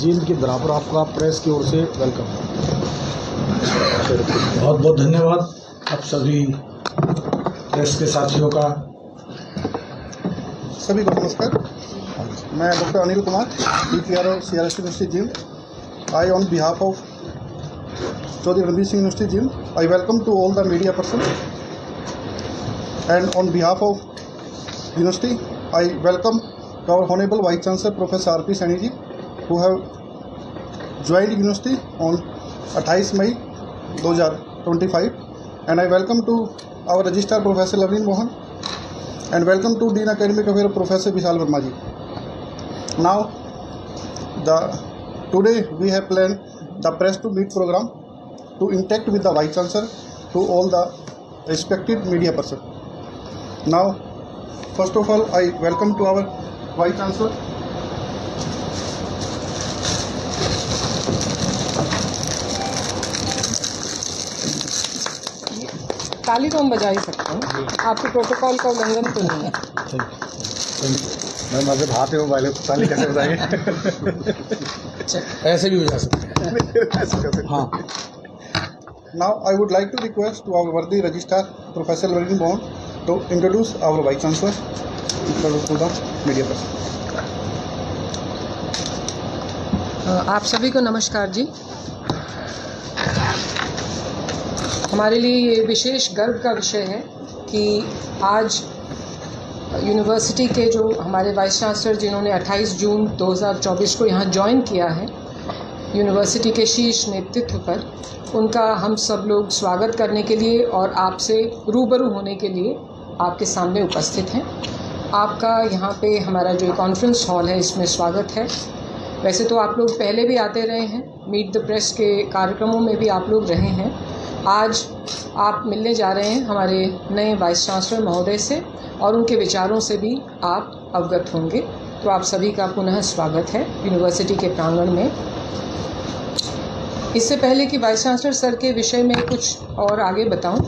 जींद के बराबर आपका प्रेस की ओर से वेलकम। बहुत बहुत धन्यवाद आप सभी प्रेस के साथियों का। सभी को नमस्कार। मैं doctor Anil Kumar, DPRO CRST university Jind. I on behalf of Chaudhary Ranbir Singh university Jind, I welcome to all the media person and on behalf of university I welcome our honorable vice chancellor Professor R.P. Saini ji, who have joined university on 28 May 2025, and I welcome to our registrar Professor Lavleen Mohan, and welcome to Dean Academic Affairs Professor Vishal Verma ji. Now today we have planned the press to meet program to interact with the vice chancellor to all the respected media person. Now, first of all, I welcome to our Vice Chancellor. ताली तो हम बजा ही सकते हैं, आपके protocol का उल्लंघन तो नहीं है। मैं मजे भाते हूँ वाले ताली कैसे बजाएंगे? ऐसे भी बजा सकते हैं। हाँ। Now, I would like to request to our worthy registrar Professor Lavleen Mohan to introduce our Vice Chancellor to the media person. आप सभी को नमस्कार जी। हमारे लिए ये विशेष गर्व का विषय है कि आज यूनिवर्सिटी के जो हमारे वाइस चांसलर जिन्होंने 28 जून 2024 को यहाँ ज्वाइन किया है यूनिवर्सिटी के शीर्ष नेतृत्व पर, उनका हम सब लोग स्वागत करने के लिए और आपसे रूबरू होने के लिए आपके सामने उपस्थित हैं। आपका यहाँ पे हमारा जो कॉन्फ्रेंस हॉल है इसमें स्वागत है। वैसे तो आप लोग पहले भी आते रहे हैं, मीट द प्रेस के कार्यक्रमों में भी आप लोग रहे हैं। आज आप मिलने जा रहे हैं हमारे नए वाइस चांसलर महोदय से और उनके विचारों से भी आप अवगत होंगे। तो आप सभी का पुनः स्वागत है यूनिवर्सिटी के प्रांगण में। इससे पहले कि वाइस चांसलर सर के विषय में कुछ और आगे बताऊं,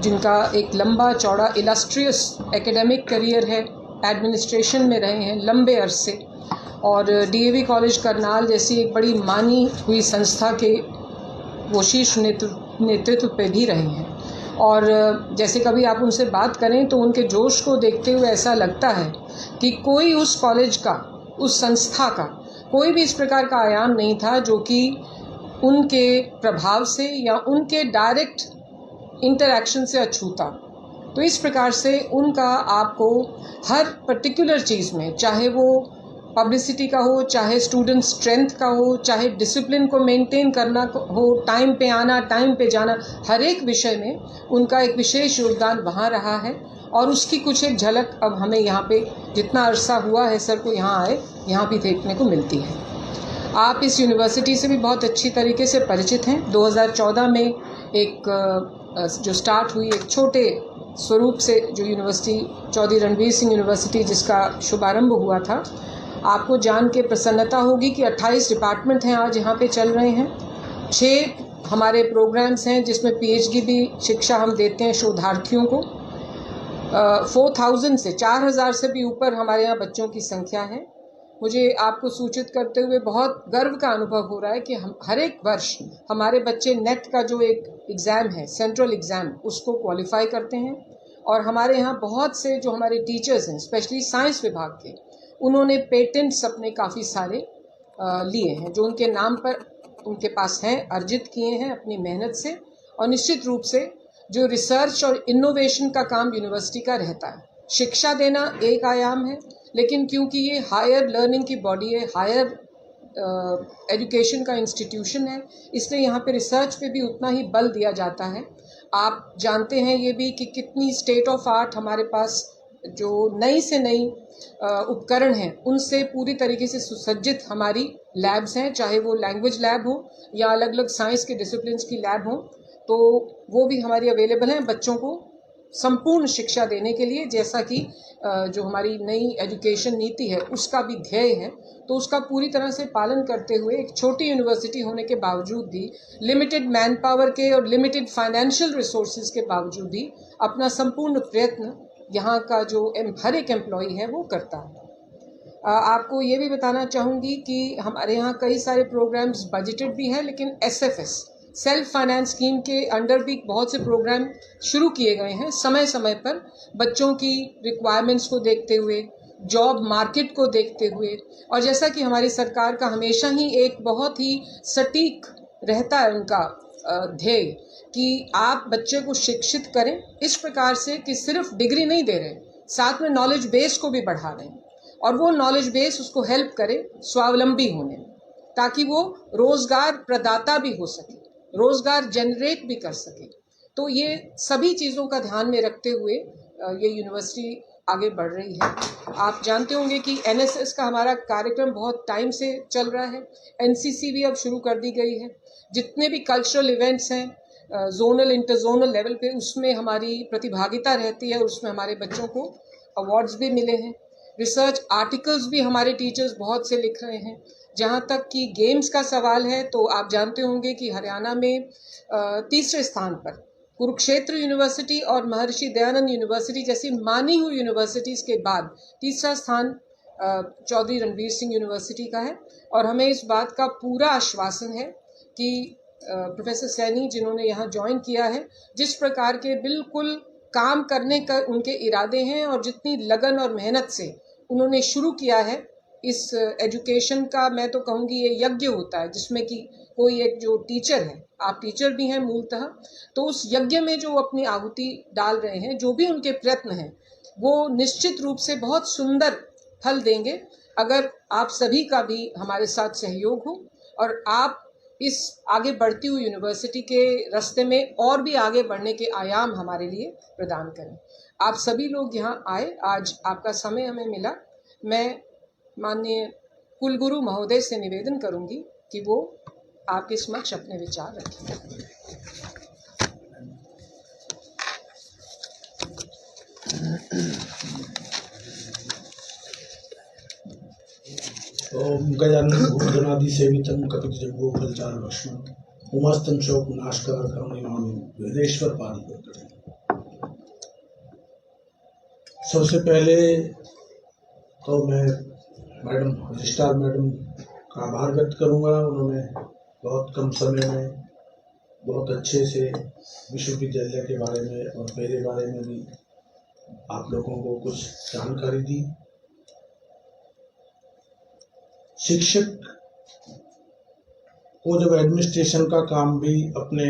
जिनका एक लंबा चौड़ा इलस्ट्रियस एकेडमिक करियर है, एडमिनिस्ट्रेशन में रहे हैं लंबे अरसे और DAV कॉलेज करनाल जैसी एक बड़ी मानी हुई संस्था के वो शीर्ष नेतृत्व पे भी रहे हैं। और जैसे कभी आप उनसे बात करें तो उनके जोश को देखते हुए ऐसा लगता है कि कोई उस कॉलेज का, उस संस्था का कोई भी इस प्रकार का आयाम नहीं था जो कि उनके प्रभाव से या उनके डायरेक्ट इंटरैक्शन से अछूता। तो इस प्रकार से उनका आपको हर पर्टिकुलर चीज़ में, चाहे वो पब्लिसिटी का हो, चाहे स्टूडेंट स्ट्रेंथ का हो, चाहे डिसिप्लिन को मेंटेन करना हो, टाइम पे आना, टाइम पे जाना, हर एक विषय में उनका एक विशेष योगदान वहाँ रहा है। और उसकी कुछ एक झलक अब हमें यहाँ पे जितना अरसा हुआ है सर को यहाँ आए, यहाँ भी देखने को मिलती है। आप इस यूनिवर्सिटी से भी बहुत अच्छी तरीके से परिचित हैं। 2014 में एक जो स्टार्ट हुई एक छोटे स्वरूप से जो यूनिवर्सिटी चौधरी रणबीर सिंह यूनिवर्सिटी जिसका शुभारंभ हुआ था, आपको जान के प्रसन्नता होगी कि 28 डिपार्टमेंट हैं आज यहाँ पे चल रहे हैं। 6 हमारे प्रोग्राम्स हैं जिसमें PhD भी शिक्षा हम देते हैं शोधार्थियों को। 4000 से 4000 से भी ऊपर हमारे यहाँ बच्चों की संख्या है। मुझे आपको सूचित करते हुए बहुत गर्व का अनुभव हो रहा है कि हम हर एक वर्ष हमारे बच्चे नेट का जो एक एग्ज़ाम है, सेंट्रल एग्ज़ाम, उसको क्वालिफाई करते हैं। और हमारे यहाँ बहुत से जो हमारे टीचर्स हैं, स्पेशली साइंस विभाग के, उन्होंने पेटेंट्स अपने काफ़ी सारे लिए हैं जो उनके नाम पर उनके पास हैं, अर्जित किए हैं अपनी मेहनत से। और निश्चित रूप से जो रिसर्च और इनोवेशन का काम यूनिवर्सिटी का रहता है, शिक्षा देना एक आयाम है, लेकिन क्योंकि ये हायर लर्निंग की बॉडी है, हायर एजुकेशन का इंस्टीट्यूशन है, इसलिए यहाँ पे रिसर्च पे भी उतना ही बल दिया जाता है। आप जानते हैं ये भी कि कितनी स्टेट ऑफ आर्ट हमारे पास जो नई से नई उपकरण हैं उनसे पूरी तरीके से सुसज्जित हमारी लैब्स हैं, चाहे वो लैंग्वेज लैब हो या अलग अलग साइंस के डिसिप्लिन्स की लैब हो, तो वो भी हमारी अवेलेबल हैं बच्चों को संपूर्ण शिक्षा देने के लिए। जैसा कि जो हमारी नई एजुकेशन नीति है उसका भी ध्येय है, तो उसका पूरी तरह से पालन करते हुए एक छोटी यूनिवर्सिटी होने के बावजूद भी, लिमिटेड मैन पावर के और लिमिटेड फाइनेंशियल रिसोर्सेज के बावजूद भी अपना संपूर्ण प्रयत्न यहाँ का जो हर एक एम्प्लॉई है वो करता है। आपको ये भी बताना चाहूँगी कि हमारे यहाँ कई सारे प्रोग्राम्स बजटेड भी हैं, लेकिन SFS सेल्फ फाइनेंस स्कीम के अंडर भी बहुत से प्रोग्राम शुरू किए गए हैं समय समय पर, बच्चों की रिक्वायरमेंट्स को देखते हुए, जॉब मार्केट को देखते हुए। और जैसा कि हमारी सरकार का हमेशा ही एक बहुत ही सटीक रहता है उनका ध्येय कि आप बच्चे को शिक्षित करें इस प्रकार से कि सिर्फ डिग्री नहीं दे रहे, साथ में नॉलेज बेस को भी बढ़ा रहे हैं, और वो नॉलेज बेस उसको हेल्प करे स्वावलंबी होने में, ताकि वो रोजगार प्रदाता भी हो सके, रोजगार जनरेट भी कर सके। तो ये सभी चीज़ों का ध्यान में रखते हुए ये यूनिवर्सिटी आगे बढ़ रही है। आप जानते होंगे कि NSS का हमारा कार्यक्रम बहुत टाइम से चल रहा है, NCC भी अब शुरू कर दी गई है। जितने भी कल्चरल इवेंट्स हैं जोनल इंटरजोनल लेवल पे, उसमें हमारी प्रतिभागिता रहती है, उसमें हमारे बच्चों को अवार्ड्स भी मिले हैं। रिसर्च आर्टिकल्स भी हमारे टीचर्स बहुत से लिख रहे हैं। जहाँ तक कि गेम्स का सवाल है तो आप जानते होंगे कि हरियाणा में तीसरे स्थान पर कुरुक्षेत्र यूनिवर्सिटी और महर्षि दयानंद यूनिवर्सिटी जैसी मानी हुई यूनिवर्सिटीज़ के बाद तीसरा स्थान चौधरी रणवीर सिंह यूनिवर्सिटी का है। और हमें इस बात का पूरा आश्वासन है कि प्रोफेसर सैनी जिन्होंने यहाँ ज्वाइन किया है, जिस प्रकार के बिल्कुल काम करने का उनके इरादे हैं और जितनी लगन और मेहनत से उन्होंने शुरू किया है इस एजुकेशन का, मैं तो कहूँगी ये यज्ञ होता है जिसमें कि कोई एक जो टीचर है, आप टीचर भी हैं मूलतः, तो उस यज्ञ में जो अपनी आहुति डाल रहे हैं, जो भी उनके प्रयत्न हैं, वो निश्चित रूप से बहुत सुंदर फल देंगे अगर आप सभी का भी हमारे साथ सहयोग हो और आप इस आगे बढ़ती हुई यूनिवर्सिटी के रास्ते में और भी आगे बढ़ने के आयाम हमारे लिए प्रदान करें। आप सभी लोग यहाँ आए, आज आपका समय हमें मिला। मैं माननीय कुलगुरु महोदय से निवेदन करूँगी कि वो आपके समक्ष अपने विचार रखें। गजानन भूतगणादि सेवितं कपित जम्बो फलचार भक्षण उमास्तम शोक नाशकर करुणिमामि वेदेश्वर पारिपत्र। सबसे पहले तो मैं मैडम रजिस्ट्रार मैडम का आभार व्यक्त करूंगा। उन्होंने बहुत कम समय में बहुत अच्छे से विश्वविद्यालय के बारे में और मेरे बारे में भी आप लोगों को कुछ जानकारी दी। शिक्षक को जब एडमिनिस्ट्रेशन का काम भी अपने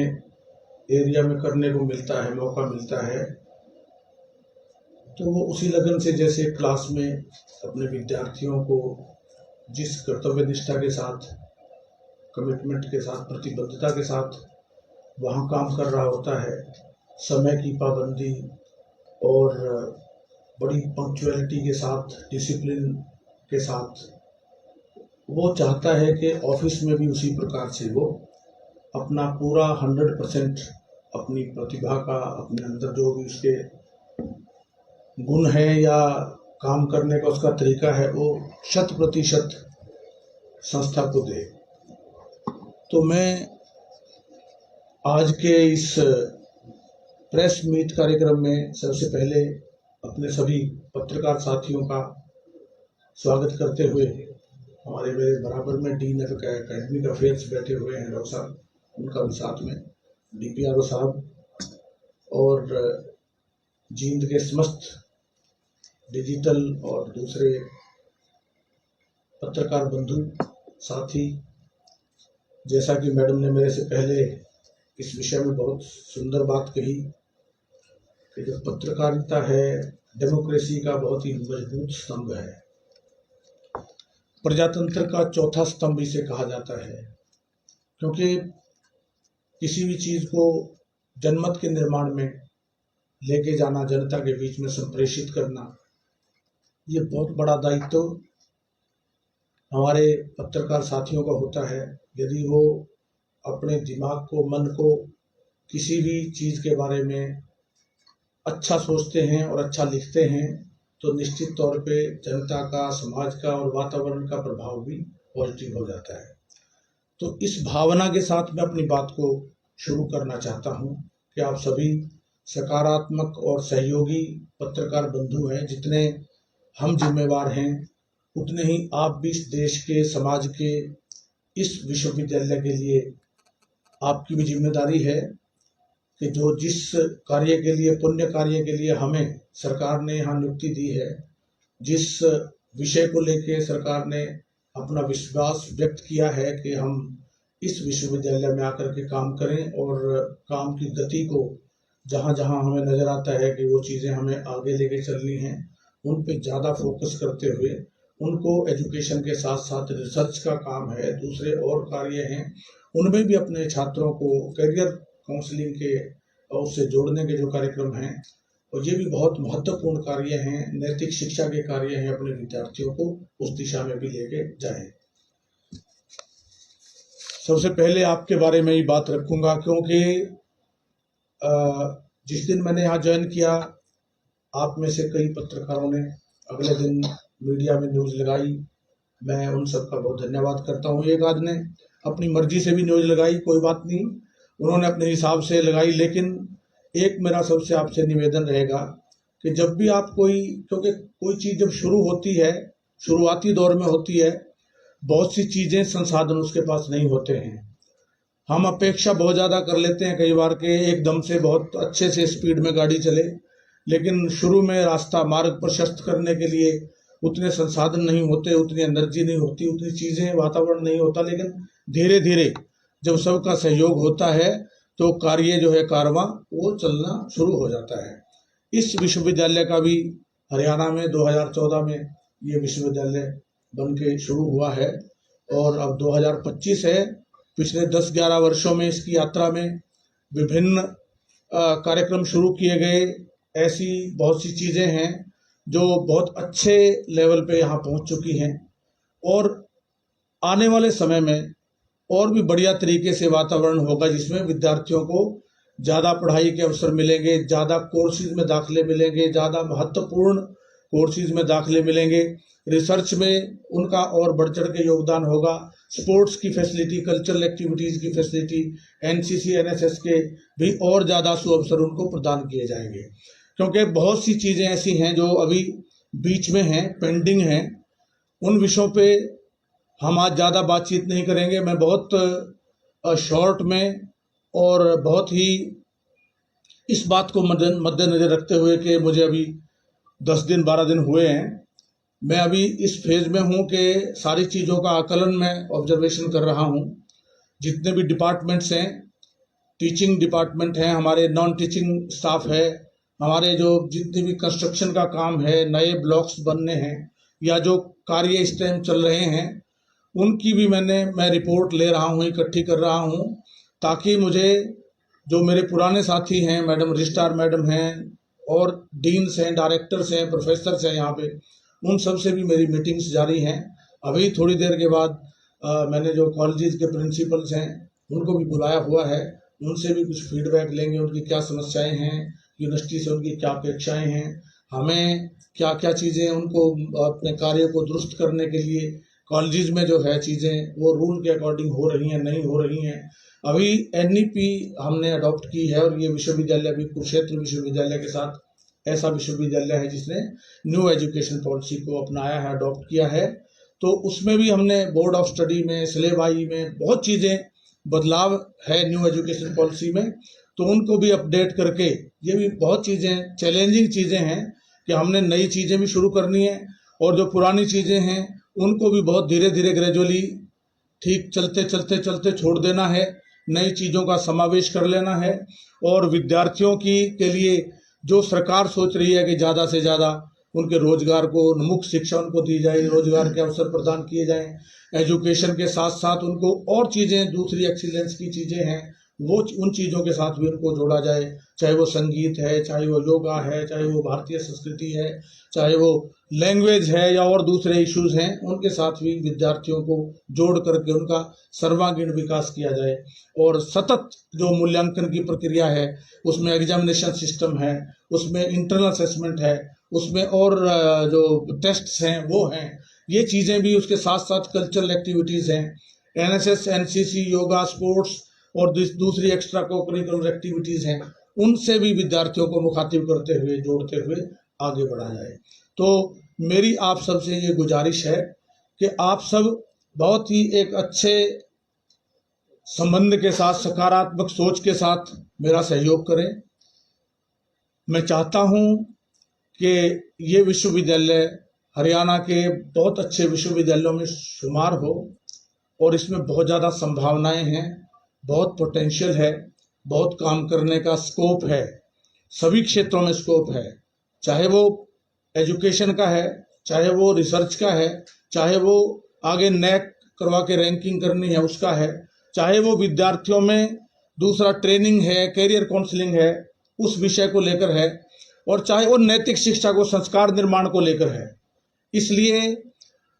एरिया में करने को मिलता है, मौका मिलता है, तो वो उसी लगन से जैसे क्लास में अपने विद्यार्थियों को जिस कर्तव्य निष्ठा के साथ, कमिटमेंट के साथ, प्रतिबद्धता के साथ वहाँ काम कर रहा होता है, समय की पाबंदी और बड़ी पंक्चुअलिटी के साथ, डिसिप्लिन के साथ, वो चाहता है कि ऑफिस में भी उसी प्रकार से वो अपना पूरा 100% अपनी प्रतिभा का, अपने अंदर जो भी उसके गुण है या काम करने का उसका तरीका है, वो 100% संस्था को दे। तो मैं आज के इस प्रेस मीट कार्यक्रम में सबसे पहले अपने सभी पत्रकार साथियों का स्वागत करते हुए, हमारे मेरे बराबर में डीन ऑफ एकेडमिक अफेयर्स बैठे हुए हैं डॉक्टर साहब, उनका भी साथ में DPRO साहब और जींद के समस्त डिजिटल और दूसरे पत्रकार बंधु साथी। जैसा कि मैडम ने मेरे से पहले इस विषय में बहुत सुंदर बात कही कि जो पत्रकारिता है डेमोक्रेसी का बहुत ही मजबूत स्तंभ है, प्रजातंत्र का चौथा स्तंभ इसे कहा जाता है, क्योंकि किसी भी चीज़ को जनमत के निर्माण में लेके जाना, जनता के बीच में संप्रेषित करना, ये बहुत बड़ा दायित्व हमारे पत्रकार साथियों का होता है। यदि वो अपने दिमाग को, मन को किसी भी चीज़ के बारे में अच्छा सोचते हैं और अच्छा लिखते हैं, तो निश्चित तौर पे जनता का, समाज का और वातावरण का प्रभाव भी पॉजिटिव हो जाता है। तो इस भावना के साथ मैं अपनी बात को शुरू करना चाहता हूँ कि आप सभी सकारात्मक और सहयोगी पत्रकार बंधु हैं, जितने हम जिम्मेवार हैं उतने ही आप भी इस देश के, समाज के, इस विश्वविद्यालय के लिए आपकी भी जिम्मेदारी है कि जो जिस कार्य के लिए, पुण्य कार्य के लिए हमें सरकार ने यहाँ नियुक्ति दी है, जिस विषय को लेके सरकार ने अपना विश्वास व्यक्त किया है कि हम इस विश्वविद्यालय में आकर के काम करें और काम की गति को जहाँ जहाँ हमें नज़र आता है कि वो चीज़ें हमें आगे लेके चलनी हैं, उन पे ज़्यादा फोकस करते हुए उनको एजुकेशन के साथ साथ रिसर्च का काम है, दूसरे और कार्य हैं, उनमें भी अपने छात्रों को करियर काउंसलिंग के उससे जोड़ने के जो कार्यक्रम हैं, और ये भी बहुत महत्वपूर्ण कार्य हैं, नैतिक शिक्षा के कार्य हैं, अपने विद्यार्थियों को उस दिशा में भी लेके जाएं। सबसे पहले आपके बारे में ही बात रखूंगा, क्योंकि जिस दिन मैंने यहाँ ज्वाइन किया, आप में से कई पत्रकारों ने अगले दिन मीडिया में न्यूज़ लगाई। मैं उन सब का बहुत धन्यवाद करता हूँ। एक आध ने अपनी मर्जी से भी न्यूज़ लगाई, कोई बात नहीं, उन्होंने अपने हिसाब से लगाई, लेकिन एक मेरा सबसे आपसे निवेदन रहेगा कि जब भी आप क्योंकि कोई चीज़ जब शुरू होती है, शुरुआती दौर में होती है, बहुत सी चीज़ें, संसाधन उसके पास नहीं होते हैं। हम अपेक्षा बहुत ज़्यादा कर लेते हैं कई बार के एकदम से बहुत अच्छे से स्पीड में गाड़ी चले, लेकिन शुरू में रास्ता, मार्ग प्रशस्त करने के लिए उतने संसाधन नहीं होते, उतनी एनर्जी नहीं होती, उतनी चीज़ें, वातावरण नहीं होता। लेकिन धीरे धीरे जब सबका सहयोग होता है तो कार्य जो है, कारवां वो चलना शुरू हो जाता है। इस विश्वविद्यालय का भी हरियाणा में 2014 में ये विश्वविद्यालय बन के शुरू हुआ है और अब 2025 है। पिछले 10-11 वर्षों में इसकी यात्रा में विभिन्न कार्यक्रम शुरू किए गए। ऐसी बहुत सी चीज़ें हैं जो बहुत अच्छे लेवल पे यहाँ पहुँच चुकी हैं और आने वाले समय में और भी बढ़िया तरीके से वातावरण होगा, जिसमें विद्यार्थियों को ज़्यादा पढ़ाई के अवसर मिलेंगे, ज़्यादा कोर्सेज में दाखिले मिलेंगे, ज़्यादा महत्वपूर्ण कोर्सेज में दाखिले मिलेंगे। रिसर्च में उनका और बढ़ चढ़ के योगदान होगा। स्पोर्ट्स की फैसिलिटी, कल्चरल एक्टिविटीज़ की फैसिलिटी, एनसीसी एनएसएस के भी और ज़्यादा सुअवसर उनको प्रदान किए जाएंगे, क्योंकि बहुत सी चीज़ें ऐसी हैं जो अभी बीच में हैं, पेंडिंग हैं। उन विषयों पे हम आज ज़्यादा बातचीत नहीं करेंगे। मैं बहुत शॉर्ट में और बहुत ही इस बात को मद्देनजर रखते हुए कि मुझे अभी 10 दिन 12 दिन हुए हैं, मैं अभी इस फेज़ में हूँ कि सारी चीज़ों का आकलन में ऑब्जर्वेशन कर रहा हूँ। जितने भी डिपार्टमेंट्स हैं, टीचिंग डिपार्टमेंट हैं, हमारे नॉन टीचिंग स्टाफ है, हमारे जो जितने भी कंस्ट्रक्शन का काम है, नए ब्लॉक्स बनने हैं या जो कार्य इस टाइम चल रहे हैं, उनकी भी मैं रिपोर्ट ले रहा हूँ, इकट्ठी कर रहा हूँ, ताकि मुझे जो मेरे पुराने साथी हैं, मैडम रजिस्ट्रार मैडम हैं और डीन्स हैं, डायरेक्टर्स हैं, प्रोफेसर्स हैं यहाँ पे, उन सब से भी मेरी मीटिंग्स जारी हैं। अभी थोड़ी देर के बाद मैंने जो कॉलेजेस के प्रिंसिपल्स हैं उनको भी बुलाया हुआ है, उनसे भी कुछ फीडबैक लेंगे, उनकी क्या समस्याएं हैं, यूनिवर्सिटी से उनकी क्या अपेक्षाएं हैं, हमें क्या क्या चीज़ें उनको अपने कार्य को दुरुस्त करने के लिए कॉलेजेस में जो है चीज़ें वो रूल के अकॉर्डिंग हो रही हैं, नहीं हो रही हैं। अभी एनईपी हमने अडॉप्ट की है और ये विश्वविद्यालय भी कुरुक्षेत्र विश्वविद्यालय के साथ ऐसा विश्वविद्यालय है जिसने न्यू एजुकेशन पॉलिसी को अपनाया है, अडॉप्ट किया है। तो उसमें भी हमने बोर्ड ऑफ स्टडी में, सिलेबाई में बहुत चीज़ें बदलाव है न्यू एजुकेशन पॉलिसी में, तो उनको भी अपडेट करके, ये भी बहुत चीज़ें चैलेंजिंग चीज़ें हैं कि हमने नई चीज़ें भी शुरू करनी है और जो पुरानी चीज़ें हैं उनको भी बहुत धीरे धीरे ग्रेजुअली ठीक चलते चलते चलते छोड़ देना है, नई चीज़ों का समावेश कर लेना है। और विद्यार्थियों के लिए जो सरकार सोच रही है कि ज़्यादा से ज़्यादा उनके रोजगार को, उन्मुख शिक्षा उनको दी जाए, रोजगार के अवसर प्रदान किए जाएं, एजुकेशन के साथ साथ उनको और चीज़ें, दूसरी एक्सीलेंस की चीज़ें हैं, वो उन चीज़ों के साथ भी उनको जोड़ा जाए, चाहे वो संगीत है, चाहे वो योगा है, चाहे वो भारतीय संस्कृति है, चाहे वो लैंग्वेज है या और दूसरे इश्यूज़ हैं, उनके साथ भी विद्यार्थियों को जोड़ करके उनका सर्वांगीण विकास किया जाए। और सतत जो मूल्यांकन की प्रक्रिया है, उसमें एग्जामिनेशन सिस्टम है, उसमें इंटरनल असेसमेंट है, उसमें और जो टेस्ट्स हैं वो हैं, ये चीज़ें भी, उसके साथ साथ कल्चरल एक्टिविटीज़ हैं, एनएसएस, एनसीसी, योगा, स्पोर्ट्स और दूसरी एक्स्ट्रा कोकरिकुलर एक्टिविटीज़ हैं, उनसे भी विद्यार्थियों को मुखातिब करते हुए, जोड़ते हुए आगे बढ़ा जाए। तो मेरी आप सबसे ये गुजारिश है कि आप सब बहुत ही एक अच्छे संबंध के साथ, सकारात्मक सोच के साथ मेरा सहयोग करें। मैं चाहता हूं कि ये विश्वविद्यालय हरियाणा के बहुत अच्छे विश्वविद्यालयों में शुमार हो और इसमें बहुत ज़्यादा संभावनाएं हैं, बहुत पोटेंशियल है, बहुत काम करने का स्कोप है, सभी क्षेत्रों में स्कोप है, चाहे वो एजुकेशन का है, चाहे वो रिसर्च का है, चाहे वो आगे नैक करवा के रैंकिंग करनी है उसका है, चाहे वो विद्यार्थियों में दूसरा ट्रेनिंग है, कैरियर काउंसलिंग है उस विषय को लेकर है, और चाहे वो नैतिक शिक्षा को, संस्कार निर्माण को लेकर है। इसलिए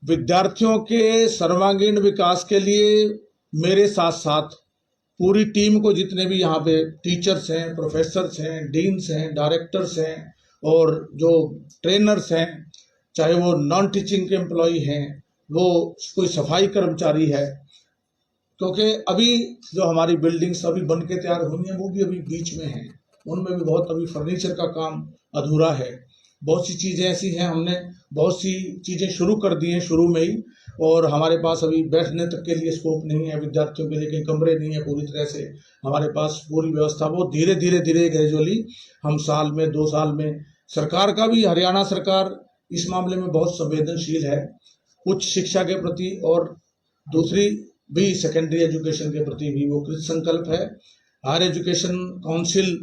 विद्यार्थियों के सर्वांगीण विकास के लिए मेरे साथ साथ पूरी टीम को, जितने भी यहाँ पे टीचर्स हैं, प्रोफेसर्स हैं, डीन्स हैं, डायरेक्टर्स हैं और जो ट्रेनर्स हैं, चाहे वो नॉन टीचिंग के एम्प्लॉई हैं, वो कोई सफाई कर्मचारी है, क्योंकि अभी जो हमारी बिल्डिंग्स अभी बन के तैयार हुई हैं वो भी अभी बीच में हैं, उनमें भी बहुत अभी फर्नीचर का काम अधूरा है। बहुत सी चीज़ें ऐसी हैं, हमने बहुत सी चीज़ें शुरू कर दी हैं शुरू में ही, और हमारे पास अभी बैठने तक के लिए स्कोप नहीं है विद्यार्थियों के लिए, कहीं कमरे नहीं है पूरी तरह से हमारे पास पूरी व्यवस्था। वो धीरे धीरे ग्रेजुअली हम साल में 2 साल में, सरकार का भी, हरियाणा सरकार इस मामले में बहुत संवेदनशील है उच्च शिक्षा के प्रति, और दूसरी भी सेकेंडरी एजुकेशन के प्रति भी वो कृत संकल्प है। हायर एजुकेशन काउंसिल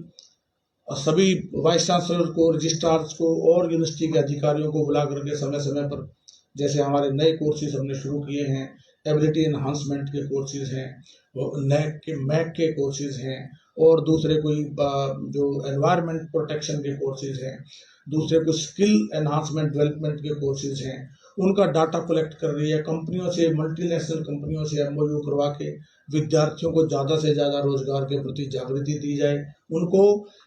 सभी वाइस चांसलर को, रजिस्ट्रार्स को और यूनिवर्सिटी के अधिकारियों को बुला करके समय समय पर, जैसे हमारे नए कोर्सेज हमने शुरू किए हैं, एबिलिटी एनहांसमेंट के कोर्सेज हैं, नैक के मैक के कोर्सेज हैं, और दूसरे कोई जो एनवायरनमेंट प्रोटेक्शन के कोर्सेज हैं, दूसरे कोई स्किल एनहांसमेंट डेवलपमेंट के कोर्सेज हैं, उनका डाटा कलेक्ट कर रही है। कंपनियों से, मल्टीनेशनल कंपनियों से एमओयू करवा के विद्यार्थियों को ज़्यादा से ज़्यादा रोजगार के प्रति जागृति दी जाए, उनको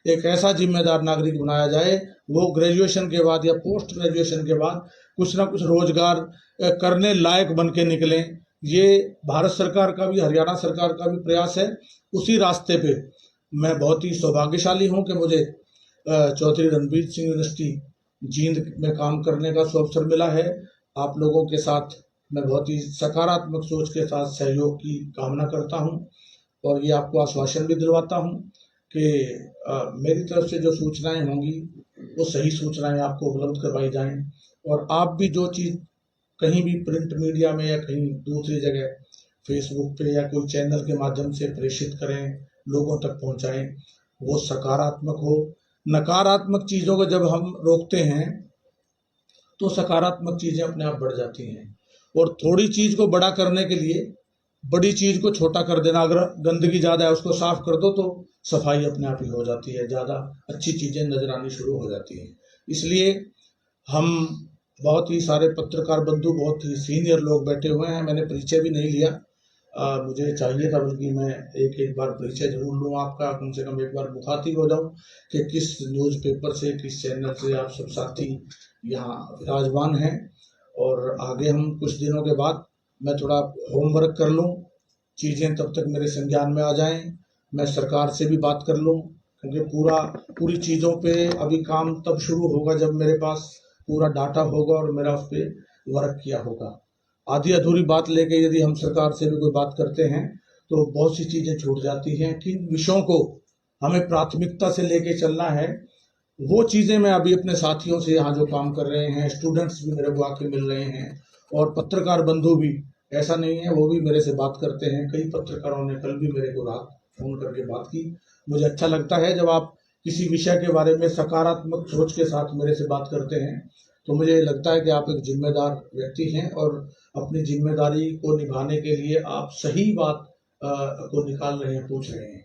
एक ऐसा जिम्मेदार नागरिक बनाया जाए, वो ग्रेजुएशन के बाद या पोस्ट ग्रेजुएशन के बाद कुछ ना कुछ रोजगार करने लायक बन के निकलें। ये भारत सरकार का भी, हरियाणा सरकार का भी प्रयास है। उसी रास्ते पे मैं बहुत ही सौभाग्यशाली हूँ कि मुझे चौधरी रणबीर सिंह यूनिवर्सिटी जींद में काम करने का अवसर मिला है। आप लोगों के साथ मैं बहुत ही सकारात्मक सोच के साथ सहयोग की कामना करता हूं, और ये आपको आश्वासन भी दिलवाता हूं कि मेरी तरफ से जो सूचनाएं होंगी वो सही सूचनाएं आपको उपलब्ध करवाई जाएं, और आप भी जो चीज़ कहीं भी प्रिंट मीडिया में या कहीं दूसरी जगह फेसबुक पे या कोई चैनल के माध्यम से प्रेषित करें, लोगों तक पहुंचाएं, वो सकारात्मक हो। नकारात्मक चीज़ों को जब हम रोकते हैं तो सकारात्मक चीज़ें अपने आप बढ़ जाती हैं, और थोड़ी चीज़ को बड़ा करने के लिए बड़ी चीज़ को छोटा कर देना, अगर गंदगी ज़्यादा है उसको साफ कर दो तो सफाई अपने आप ही हो जाती है, ज़्यादा अच्छी चीज़ें नजर आनी शुरू हो जाती हैं। इसलिए हम बहुत ही सारे पत्रकार बंधु, बहुत ही सीनियर लोग बैठे हुए हैं, मैंने परिचय भी नहीं लिया, मुझे चाहिए था, बल्कि मैं एक बार परिचय जरूर लूँ आपका, कम से कम एक बार मुखातिब हो जाऊँ कि किस न्यूज़पेपर से, किस चैनल से आप सब साथी यहाँ विराजमान हैं। और आगे हम कुछ दिनों के बाद मैं थोड़ा होमवर्क कर लूँ, चीज़ें तब तक मेरे संज्ञान में आ जाएं, मैं सरकार से भी बात कर लूँ, क्योंकि पूरी चीज़ों पे अभी काम तब शुरू होगा जब मेरे पास पूरा डाटा होगा और मेरा उस पर वर्क किया होगा। आधी अधूरी बात लेके यदि हम सरकार से भी कोई बात करते हैं तो बहुत सी चीज़ें छूट जाती हैं। किन विषयों को हमें प्राथमिकता से लेके चलना है, वो चीज़ें मैं अभी अपने साथियों से यहाँ जो काम कर रहे हैं, स्टूडेंट्स भी मेरे को आके मिल रहे हैं, और पत्रकार बंधु भी, ऐसा नहीं है, वो भी मेरे से बात करते हैं। कई पत्रकारों ने कल भी मेरे को रात फ़ोन करके बात की। मुझे अच्छा लगता है जब आप किसी विषय के बारे में सकारात्मक सोच के साथ मेरे से बात करते हैं, तो मुझे लगता है कि आप एक जिम्मेदार व्यक्ति हैं, और अपनी जिम्मेदारी को निभाने के लिए आप सही बात को निकाल रहे हैं, पूछ रहे हैं।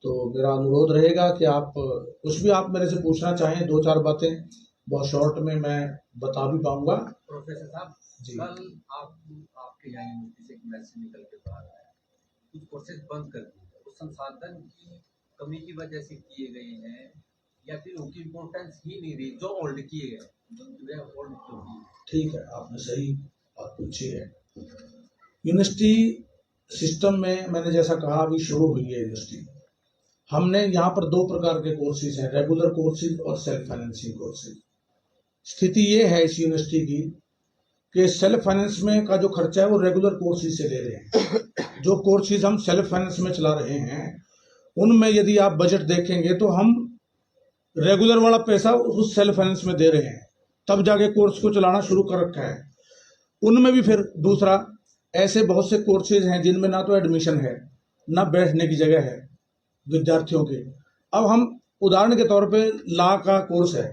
तो मेरा अनुरोध रहेगा कि आप कुछ भी आप मेरे से पूछना चाहें, 2-4 बातें बहुत शॉर्ट में मैं बता भी पाऊंगा। प्रोफेसर साहब जी, कल आपके यहाँ यूनिवर्सिटी से एक मैसेज निकल के बाहर आया, कुछ कोर्सेज बंद कर दिए, वो संसाधन की कमी की वजह से किए गए हैं या फिर उनकी इम्पोर्टेंस ही नहीं रही जो होल्ड किए गए, होल्ड क्यों किए? ठीक है, आपने सही बात पूछी है। यूनिवर्सिटी सिस्टम में मैंने जैसा कहा अभी शुरू हुई है यूनिवर्सिटी, हमने यहाँ पर 2 प्रकार के कोर्सेज हैं, रेगुलर कोर्सेज और सेल्फ फाइनेंसिंग कोर्सेज। स्थिति ये है इस यूनिवर्सिटी की कि सेल्फ फाइनेंस में का जो खर्चा है वो रेगुलर कोर्सेज से ले रहे हैं। जो कोर्सेज हम सेल्फ फाइनेंस में चला रहे हैं उनमें यदि आप बजट देखेंगे तो हम रेगुलर वाला पैसा उस सेल्फ फाइनेंस में दे रहे हैं, तब जाके कोर्स को चलाना शुरू कर रखा है। उनमें भी फिर दूसरा ऐसे बहुत से कोर्सेज हैं जिनमें ना तो एडमिशन है ना बैठने की जगह है विद्यार्थियों के। अब हम उदाहरण के तौर पे लॉ का कोर्स है,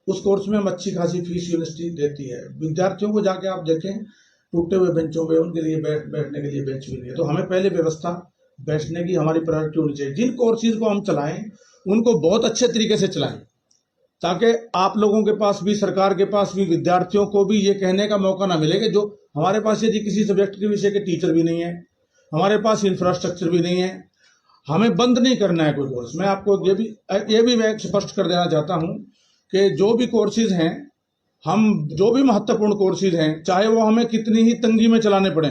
उस कोर्स में हम अच्छी खासी फीस यूनिवर्सिटी देती है। विद्यार्थियों को जाके आप देखें टूटे हुए बेंचों पे उनके लिए बैठने के लिए बेंच भी नहीं है। तो हमें पहले व्यवस्था बैठने की हमारी प्रायोरिटी होनी चाहिए। जिन कोर्सेज को हम चलाएं उनको बहुत अच्छे तरीके से चलाएं, ताकि आप लोगों के पास भी, सरकार के पास भी, विद्यार्थियों को भी ये कहने का मौका ना मिले कि जो हमारे पास यदि किसी सब्जेक्ट के विषय के टीचर भी नहीं है, हमारे पास इंफ्रास्ट्रक्चर भी नहीं है, हमें बंद नहीं करना है कोई कोर्स। मैं आपको ये भी मैं स्पष्ट कर देना चाहता हूं कि जो भी कोर्सेज हैं, हम जो भी महत्वपूर्ण कोर्सेज हैं, चाहे वो हमें कितनी ही तंगी में चलाने पड़े,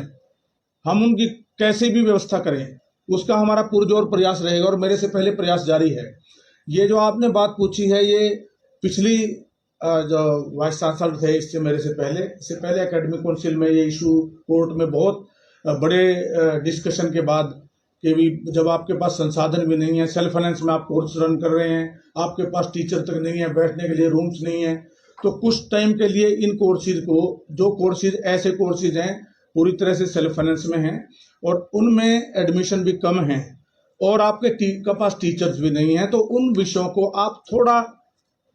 हम उनकी कैसे भी व्यवस्था करें, उसका हमारा पुरजोर प्रयास रहेगा और मेरे से पहले प्रयास जारी है। ये जो आपने बात पूछी है, ये पिछली जो वाइस चांसलर थे इससे मेरे से पहले एकेडमिक काउंसिल में ये इशू कोर्ट में बहुत बड़े डिस्कशन के बाद कि भी जब आपके पास संसाधन भी नहीं है, सेल्फ फाइनेंस में आप कोर्स रन कर रहे हैं, आपके पास टीचर तक नहीं है, बैठने के लिए रूम्स नहीं है, तो कुछ टाइम के लिए इन कोर्सेज को, जो कोर्सेज ऐसे कोर्सेज हैं पूरी तरह से सेल्फ फाइनेंस में हैं और उनमें एडमिशन भी कम है और आपके पास टीचर्स भी नहीं है, तो उन विषयों को आप थोड़ा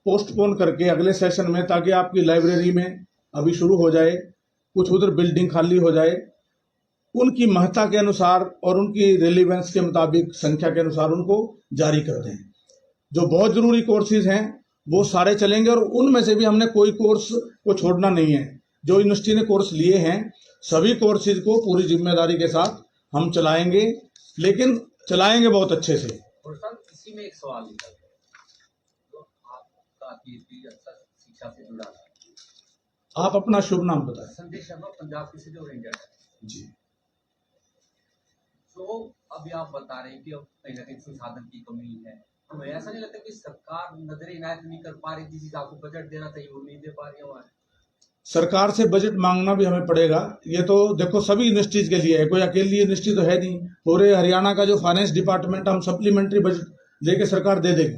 पोस्टपोन करके अगले सेशन में, ताकि आपकी लाइब्रेरी में अभी शुरू हो जाए, कुछ उधर बिल्डिंग खाली हो जाए, उनकी महत्ता के अनुसार और उनकी रेलिवेंस के मुताबिक संख्या के अनुसार उनको जारी कर दें। जो बहुत जरूरी कोर्सेज हैं वो सारे चलेंगे और उनमें से भी हमने कोई कोर्स को छोड़ना नहीं है। जो यूनिवर्सिटी ने कोर्स लिए हैं सभी कोर्सेज को पूरी जिम्मेदारी के साथ हम चलाएंगे, लेकिन चलाएंगे बहुत अच्छे से। और सर इसी में एक सवाल निकल गया, तो आपका पीएचडी अक्सर शिक्षा से जुड़ा है। आप अपना शुभ नाम बताएं। संदेश शर्मा, पंजाब की से ओरिएंटेड है जी। तो अभी आप बता रहे हैं कि अब कहीं ना कहीं संसाधन की कमी है, हमें ऐसा नहीं लगता कि सरकार नजर इनायत नहीं कर पा रही, जिस हिसाब से बजट देना चाहिए वो नहीं दे पा रही है? सरकार से बजट मांगना भी हमें पड़ेगा। ये तो देखो सभी यूनिवर्सिटीज के लिए है, कोई अकेली यूनिवर्सिटी तो है नहीं। पूरे हरियाणा का जो फाइनेंस डिपार्टमेंट हम सप्लीमेंट्री बजट लेके सरकार दे देगी,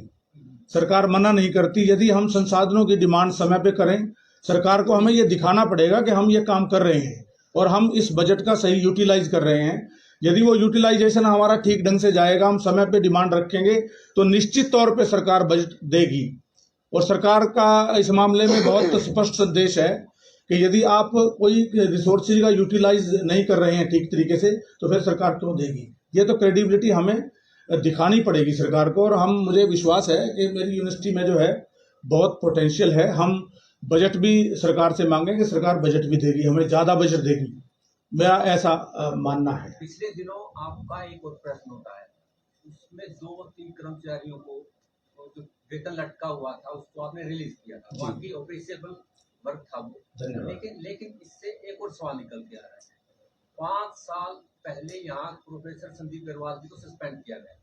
सरकार मना नहीं करती। यदि हम संसाधनों की डिमांड समय पे करें, सरकार को हमें ये दिखाना पड़ेगा कि हम ये काम कर रहे हैं और हम इस बजट का सही यूटिलाइज कर रहे हैं। यदि वो यूटिलाइजेशन हमारा ठीक ढंग से जाएगा, हम समय पे डिमांड रखेंगे, तो निश्चित तौर पे सरकार बजट देगी। और सरकार का इस मामले में बहुत स्पष्ट संदेश है कि यदि आप कोई रिसोर्सेज का यूटिलाइज नहीं कर रहे हैं ठीक तरीके से, तो फिर सरकार क्यों देगी? ये तो क्रेडिबिलिटी हमें दिखानी पड़ेगी सरकार को। और मुझे विश्वास है कि मेरी यूनिवर्सिटी में जो है बहुत पोटेंशियल है। हम बजट भी सरकार से मांगेंगे, सरकार बजट भी देगी, हमें ज़्यादा बजट देगी, मेरा ऐसा मानना है। पिछले दिनों आपका एक और प्रश्न होता है, उसमें 2-3 कर्मचारियों को जो वेतन लटका हुआ था उसको आपने रिलीज किया था, बाकी ऑपरेशनल वर्क था वो। लेकिन इससे एक और सवाल निकल के आ रहा है, 5 साल पहले यहाँ प्रोफेसर संदीप अग्रवाल जी को सस्पेंड किया गया।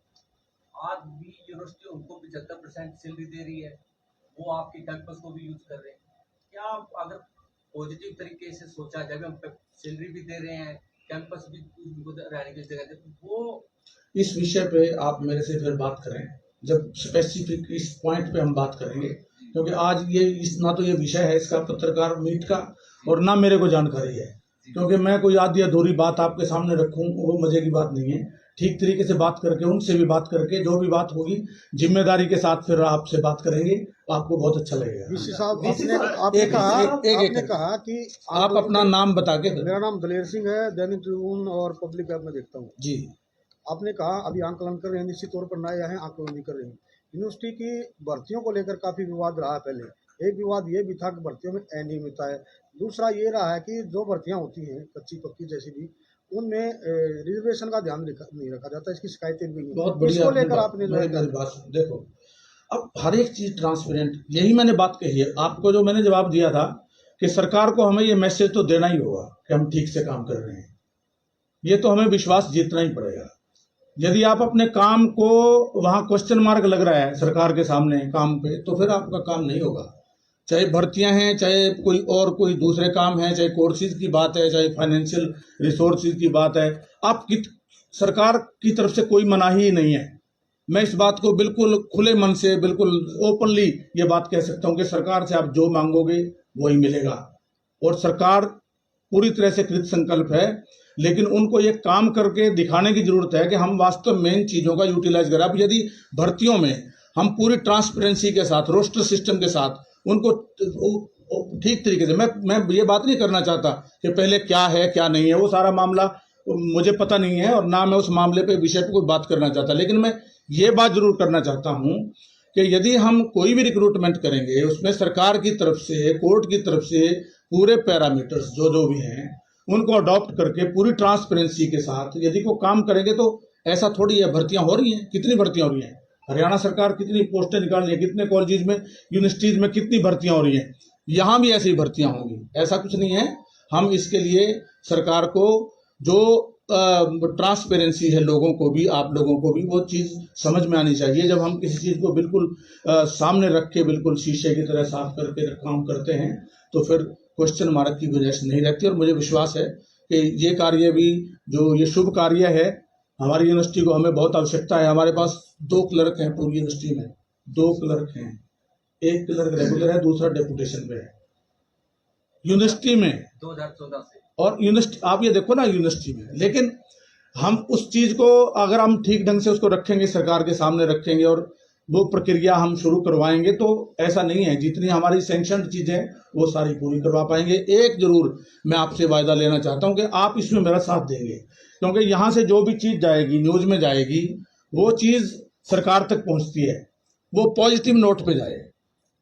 आज भी यूनिवर्सिटी उनको 75% सैलरी दे रही है, वो आपके कैंपस को भी यूज कर रहे हैं। क्या अगर पॉजिटिव तरीके से सोचा जाए, हम सैलरी भी दे रहे हैं, कैंपस भी उनको रहने की जगह दे, वो इस विषय पे आप मेरे से फिर बात करें, जब स्पेसिफिक इस पॉइंट पे हम बात करेंगे, क्योंकि आज ये ना तो ये विषय है इसका पत्रकार मीट का और ना मेरे को जानकारी है, क्योंकि मैं कोई आधी अधूरी बात आपके सामने रखूं वो मजे की बात नहीं है। ठीक तरीके से बात करके, उनसे भी बात करके, जो भी बात होगी जिम्मेदारी के साथ फिर आपसे बात करेंगे, आपको बहुत अच्छा लगेगा। डीसी साहब, आपने कहा कि आप अपना नाम बता के। मेरा नाम दलेर सिंह है, दैनिक ट्रिब्यून और पब्लिक ऐप में देखता हूँ जी। आपने कहा अभी आंकलन कर रहे हैं, निश्चित तौर पर नए आए हैं, आंकलन नहीं कर रहे हैं। यूनिवर्सिटी की भर्तियों को लेकर काफ़ी विवाद रहा है। पहले एक विवाद ये भी था कि भर्तियों में अनियमितता है, दूसरा ये रहा है कि जो भर्तियाँ होती हैं कच्ची पक्की जैसी भी, उनमें रिजर्वेशन का ध्यान नहीं रखा जाता, इसकी शिकायतें भी नहीं। बहुत बढ़िया, इसको लेकर आपने जो है देखो, अब हर एक चीज ट्रांसपेरेंट, यही मैंने बात कही है आपको, जो मैंने जवाब दिया था कि सरकार को हमें ये मैसेज तो देना ही होगा कि हम ठीक से काम कर रहे हैं। ये तो हमें विश्वास जीतना ही पड़ेगा। यदि आप अपने काम को वहां क्वेश्चन मार्क लग रहा है सरकार के सामने काम पे, तो फिर आपका काम नहीं होगा। चाहे भर्तियां हैं, चाहे कोई दूसरे काम हैं, चाहे कोर्सेज की बात है, चाहे फाइनेंशियल रिसोर्सेज की बात है, सरकार की तरफ से कोई मनाही नहीं है। मैं इस बात को बिल्कुल खुले मन से, बिल्कुल ओपनली ये बात कह सकता हूं कि सरकार से आप जो मांगोगे वही मिलेगा, और सरकार पूरी तरह से कृत संकल्प है। लेकिन उनको ये काम करके दिखाने की जरूरत है कि हम वास्तव में इन चीजों का यूटिलाइज करें। अब यदि भर्तियों में हम पूरी ट्रांसपेरेंसी के साथ, रोस्टर सिस्टम के साथ उनको ठीक तरीके से, मैं ये बात नहीं करना चाहता कि पहले क्या है क्या नहीं है, वो सारा मामला मुझे पता नहीं है और ना मैं उस मामले पे विषय पे कोई बात करना चाहता, लेकिन मैं ये बात जरूर करना चाहता हूं कि यदि हम कोई भी रिक्रूटमेंट करेंगे उसमें सरकार की तरफ से, कोर्ट की तरफ से पूरे पैरामीटर्स जो भी हैं उनको अडॉप्ट करके पूरी ट्रांसपेरेंसी के साथ यदि को काम करेंगे तो ऐसा थोड़ी है। भर्तियां हो रही हैं, कितनी भर्तियां हो रही हैं, हरियाणा सरकार कितनी पोस्टें निकाल रही है, कितने कॉलेजेस में, यूनिवर्सिटीज में कितनी भर्तियां हो रही हैं, यहाँ भी ऐसी भर्तियां होंगी, ऐसा कुछ नहीं है। हम इसके लिए सरकार को जो ट्रांसपेरेंसी है, लोगों को भी, आप लोगों को भी वो चीज़ समझ में आनी चाहिए। जब हम किसी चीज़ को बिल्कुल सामने रख के बिल्कुल शीशे की तरह साफ करके काम करते हैं तो फिर क्वेश्चन मार्क की गुंजाइश नहीं रहती। और मुझे विश्वास है कि ये कार्य भी, जो ये शुभ कार्य है, हमारी यूनिवर्सिटी को हमें बहुत आवश्यकता है। हमारे पास 2 क्लर्क हैं पूरी यूनिवर्सिटी में, 2 क्लर्क हैं, एक क्लर्क रेगुलर है, दूसरा डेपुटेशन पे है यूनिवर्सिटी में 2014 से। और यूनिवर्सिटी आप ये देखो ना यूनिवर्सिटी में, लेकिन हम उस चीज को अगर हम ठीक ढंग से उसको रखेंगे, सरकार के सामने रखेंगे और वो प्रक्रिया हम शुरू करवाएंगे तो ऐसा नहीं है, जितनी हमारी सैंक्शनड चीजें वो सारी पूरी करवा पाएंगे। एक जरूर मैं आपसे वायदा लेना चाहता हूं कि आप इसमें मेरा साथ देंगे, क्योंकि यहाँ से जो भी चीज जाएगी, न्यूज में जाएगी, वो चीज सरकार तक पहुंचती है, वो पॉजिटिव नोट पे जाए,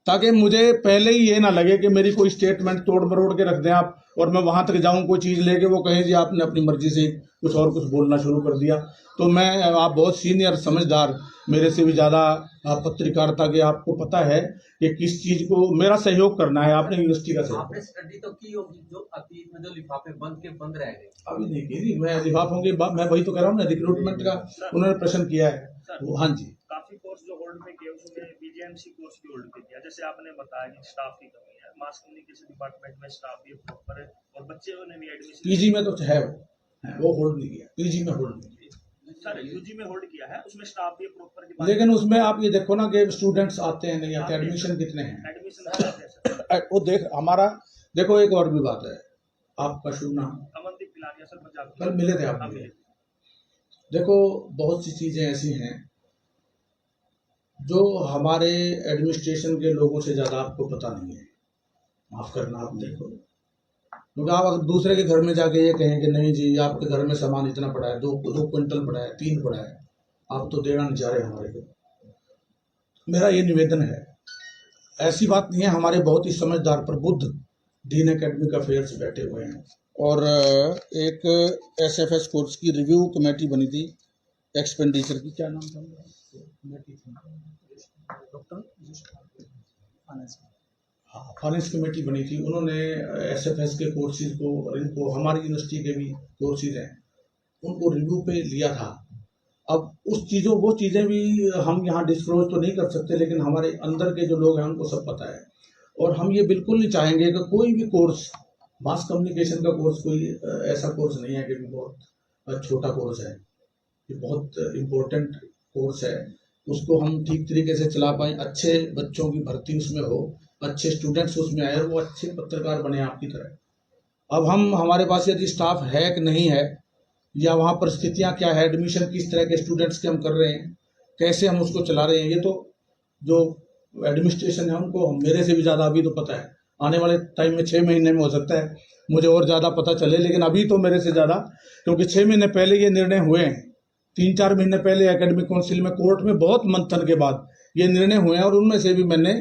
ताकि मुझे पहले ही ये ना लगे कि मेरी कोई स्टेटमेंट तोड़ मरोड़ के रख दें आप और मैं वहां तक जाऊं कोई चीज लेके, वो कहें जी आपने अपनी मर्जी से कुछ और कुछ बोलना शुरू कर दिया। तो मैं, आप बहुत सीनियर समझदार, मेरे से भी ज्यादा पत्रकारिता के आपको पता है कि किस चीज को मेरा सहयोग करना है। आपने यूनिवर्सिटी का सहयोग, आपने स्टडी तो की होगी जो अतीत में जो लिफाफे बंद रह गए। अभी नहीं की, मैं लिफाफों की बात, मैं वही तो कह रहा हूँ ना, रिक्रूटमेंट का उन्होंने प्रश्न किया है। हाँ जी, काफी कोर्स जो होल्ड में किए उसमें बीजेएमसी कोर्स भी होल्ड पे किया। जैसे आपने बताया कि स्टाफ की कमी है, मास कम्युनिकेशन डिपार्टमेंट में स्टाफ भी प्रॉपर है और बच्चों ने भी एडमिशन पीजी में तो है वो होल्ड नहीं किया, पीजी में होल्ड नहीं किया सर, यूजी में होल्ड किया है, उसमें स्टाफ भी प्रॉपर। लेकिन उसमें आप ये देखो ना कि स्टूडेंट्स आते हैं नहीं आते, एडमिशन कितने हैं, एडमिशन वो देख हमारा देखो। एक और भी बात है, आपका शुभ नाम? अमनदीप पिलानिया सर, पंजाब। कल मिले थे आप? देखो बहुत सी चीजें ऐसी हैं जो हमारे एडमिनिस्ट्रेशन के लोगों से ज्यादा आपको पता नहीं है, माफ करना। आप देखो, क्योंकि आप अगर दूसरे के घर में जाके ये कहें कि नहीं जी आपके घर में सामान इतना पड़ा है, 2 क्विंटल पड़ा है, 3 पड़ा है, आप तो देना नहीं चाह रहे हमारे को। मेरा ये निवेदन है, ऐसी बात नहीं है। हमारे बहुत ही समझदार प्रबुद्ध डीन एकेडमिक अफेयर्स बैठे हुए हैं और एक SFS कोर्स की रिव्यू कमेटी बनी थी, एक्सपेंडिचर की, क्या नाम था फाइनेंस कमेटी बनी थी। उन्होंने SFS के कोर्सेज को और इनको, हमारी यूनिवर्सिटी के भी कोर्सेज हैं, उनको रिव्यू पे लिया था। अब वो चीज़ें भी हम यहाँ डिस्क्लोज तो नहीं कर सकते, लेकिन हमारे अंदर के जो लोग हैं उनको सब पता है। और हम ये बिल्कुल नहीं चाहेंगे कि कोई भी कोर्स, मास कम्युनिकेशन का कोर्स कोई ऐसा कोर्स नहीं है कि बहुत छोटा कोर्स है, ये बहुत इम्पोर्टेंट कोर्स है। उसको हम ठीक तरीके से चला पाएँ, अच्छे बच्चों की भर्ती उसमें हो, अच्छे स्टूडेंट्स उसमें आए और वो अच्छे पत्रकार बने आपकी तरह। अब हमारे पास यदि स्टाफ है कि नहीं है, या वहाँ परिस्थितियाँ क्या है, एडमिशन किस तरह के स्टूडेंट्स के हम कर रहे हैं, कैसे हम उसको चला रहे हैं, ये तो जो एडमिनिस्ट्रेशन है उनको मेरे से भी ज़्यादा अभी तो पता है। आने वाले टाइम में 6 महीने में हो सकता है मुझे और ज़्यादा पता चले, लेकिन अभी तो मेरे से ज़्यादा, क्योंकि 6 महीने पहले ये निर्णय हुए हैं, 3-4 महीने पहले एकेडमिक काउंसिल में, कोर्ट में बहुत मंथन के बाद ये निर्णय हुए हैं। और उनमें से भी मैंने